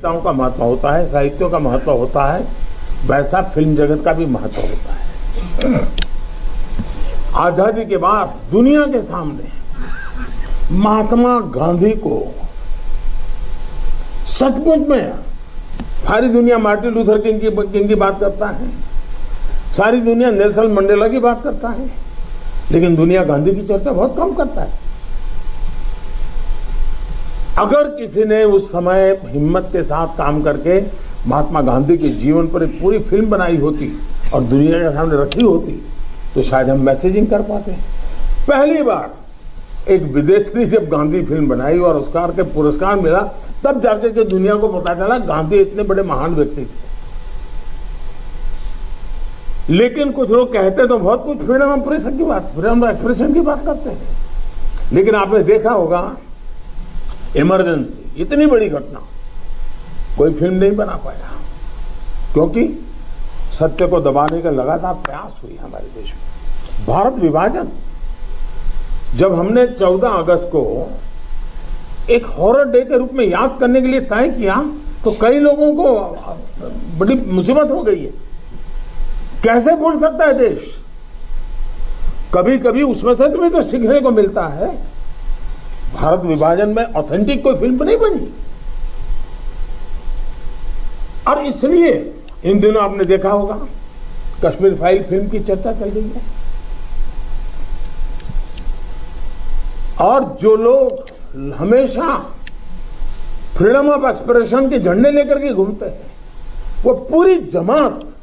नेताओं का महत्व होता है, साहित्यों का महत्व होता है, वैसा फिल्म जगत का भी महत्व होता है। आजादी के बाद दुनिया के सामने महात्मा गांधी को सचमुच में सारी दुनिया मार्टिन लूथर किंग की बात करता है, सारी दुनिया नेल्सन मंडेला की बात करता है, लेकिन दुनिया गांधी की चर्चा बहुत कम करता है। अगर किसी ने उस समय हिम्मत के साथ काम करके महात्मा गांधी के जीवन पर एक पूरी फिल्म बनाई होती और दुनिया के सामने रखी होती तो शायद हम मैसेजिंग कर पाते। पहली बार एक विदेशी जब गांधी फिल्म बनाई और ऑस्कर के पुरस्कार मिला, तब जाकर के दुनिया को पता चला गांधी इतने बड़े महान व्यक्ति थे। लेकिन कुछ लोग कहते तो बहुत कुछ फ्रीडम ऑफ प्रेस की बात, फ्रीडम ऑफ एक्सप्रेशन की बात करते हैं, लेकिन आपने देखा होगा इमरजेंसी इतनी बड़ी घटना कोई फिल्म नहीं बना पाया, क्योंकि सत्य को दबाने का लगातार प्रयास हुई हमारे देश में। भारत विभाजन, जब हमने 14 अगस्त को एक हॉरर डे के रूप में याद करने के लिए तय किया तो कई लोगों को बड़ी मुसीबत हो गई है। कैसे भूल सकता है देश? कभी कभी उसमें से भी तो सीखने को मिलता है। भारत विभाजन में ऑथेंटिक कोई फिल्म नहीं बनी, और इसलिए इन दिनों आपने देखा होगा कश्मीर फाइल फिल्म की चर्चा चल रही है, और जो लोग हमेशा फ्रीडम ऑफ एक्सप्रेशन के झंडे लेकर के घूमते हैं वो पूरी जमात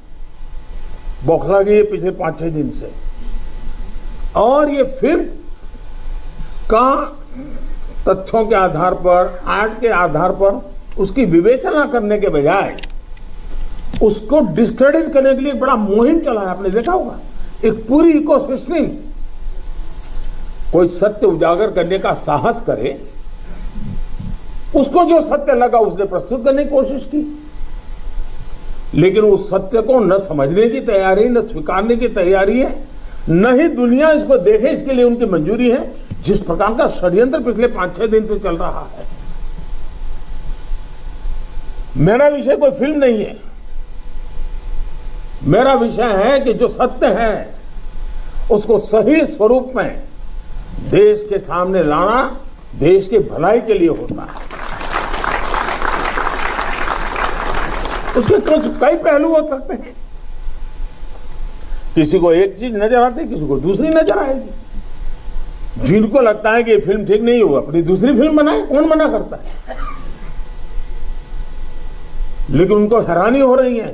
बौखला गई है पिछले 5-6 दिन से। और ये फिल्म का तथ्यों के आधार पर, आर्ट के आधार पर उसकी विवेचना करने के बजाय उसको डिस्क्रेडिट करने के लिए बड़ा मुहिम चला है। आपने देखा होगा एक पूरी इकोसिस्टम कोई सत्य उजागर करने का साहस करे, उसको जो सत्य लगा उसने प्रस्तुत करने की कोशिश की, लेकिन उस सत्य को न समझने की तैयारी, न स्वीकारने की तैयारी है, न ही दुनिया इसको देखे इसके लिए उनकी मंजूरी है। जिस प्रकार का षड्यंत्र पिछले 5-6 दिन से चल रहा है। मेरा विषय कोई फिल्म नहीं है, मेरा विषय है कि जो सत्य है उसको सही स्वरूप में देश के सामने लाना देश की भलाई के लिए होता है। उसके कुछ कई पहलू हो सकते हैं, किसी को एक चीज नजर आती है, किसी को दूसरी नजर आएगी। जिनको लगता है कि ये फिल्म ठीक नहीं होगा अपनी दूसरी फिल्म बनाए, कौन मना करता है? लेकिन उनको हैरानी हो रही है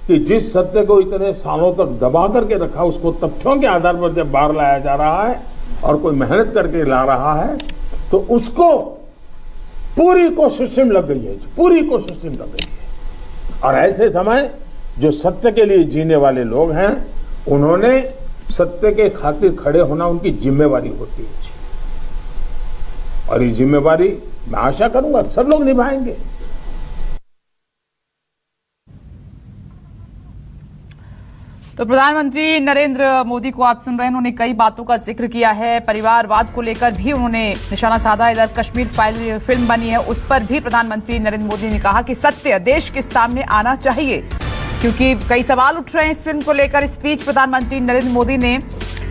कि जिस सत्य को इतने सालों तक दबा करके रखा उसको तथ्यों के आधार पर जब बाहर लाया जा रहा है और कोई मेहनत करके ला रहा है तो उसको पूरी इकोसिस्टम लग गई है, पूरी इकोसिस्टम लग गई है। और ऐसे समय जो सत्य के लिए जीने वाले लोग हैं उन्होंने सत्य के खातिर खड़े होना उनकी जिम्मेवारी होती है, और ये जिम्मेवारी मैं आशा करूंगा सब लोग निभाएंगे। तो प्रधानमंत्री नरेंद्र मोदी को आप सुन रहे हैं, उन्होंने कई बातों का जिक्र किया है। परिवारवाद को लेकर भी उन्होंने निशाना साधा। इधर कश्मीर फाइल फिल्म बनी है, उस पर भी प्रधानमंत्री नरेंद्र मोदी ने कहा कि सत्य देश के सामने आना चाहिए, क्योंकि कई सवाल उठ रहे हैं इस फिल्म को लेकर। इस बीच प्रधानमंत्री नरेंद्र मोदी ने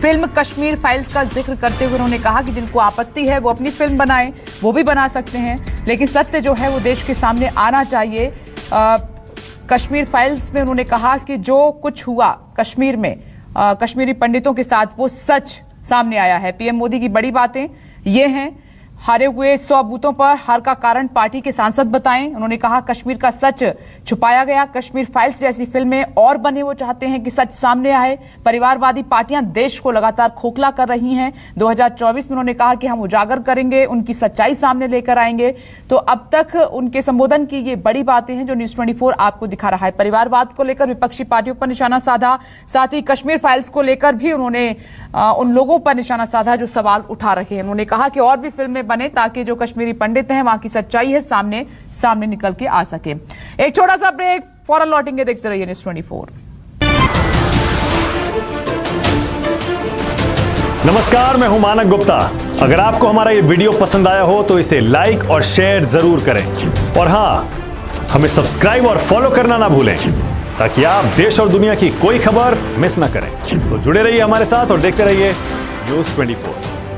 फिल्म कश्मीर फाइल्स का जिक्र करते हुए उन्होंने कहा कि जिनको आपत्ति है वो अपनी फिल्म बनाएं, वो भी बना सकते हैं, लेकिन सत्य जो है वो देश के सामने आना चाहिए। कश्मीर फाइल्स में उन्होंने कहा कि जो कुछ हुआ कश्मीर में कश्मीरी पंडितों के साथ वो सच सामने आया है। पीएम मोदी की बड़ी बातें ये हैं, हारे हुए 100 बूथों पर हार का कारण पार्टी के सांसद बताएं। उन्होंने कहा कश्मीर का सच छुपाया गया, कश्मीर फाइल्स जैसी फिल्में और बने, वो चाहते हैं कि सच सामने आए। परिवारवादी पार्टियां देश को लगातार खोखला कर रही हैं। 2024 में उन्होंने कहा कि हम उजागर करेंगे, उनकी सच्चाई सामने लेकर आएंगे। तो अब तक उनके संबोधन की ये बड़ी बातें हैं जो न्यूज़ 24 आपको दिखा रहा है। परिवारवाद को लेकर विपक्षी पार्टियों पर निशाना साधा, साथ ही कश्मीर फाइल्स को लेकर भी उन्होंने उन लोगों पर निशाना साधा जो सवाल उठा रहे हैं। उन्होंने कहा कि और भी फिल्में बने ताकि जो कश्मीरी पंडित हैं वहां की सच्चाई है सामने निकल के आ सके। एक छोटा सा ब्रेक, फौरन लौटेंगे, देखते रहिए न्यूज़ 24। नमस्कार, मैं हूं मानक गुप्ता। अगर आपको हमारा ये वीडियो पसंद आया हो तो इसे लाइक और शेयर जरूर करें, और हां, हमें सब्सक्राइब और फॉलो करना ना भूलें ताकि आप देश और दुनिया की कोई खबर मिस ना करें। तो जुड़े रहिए हमारे साथ और देखते रहिए News 24।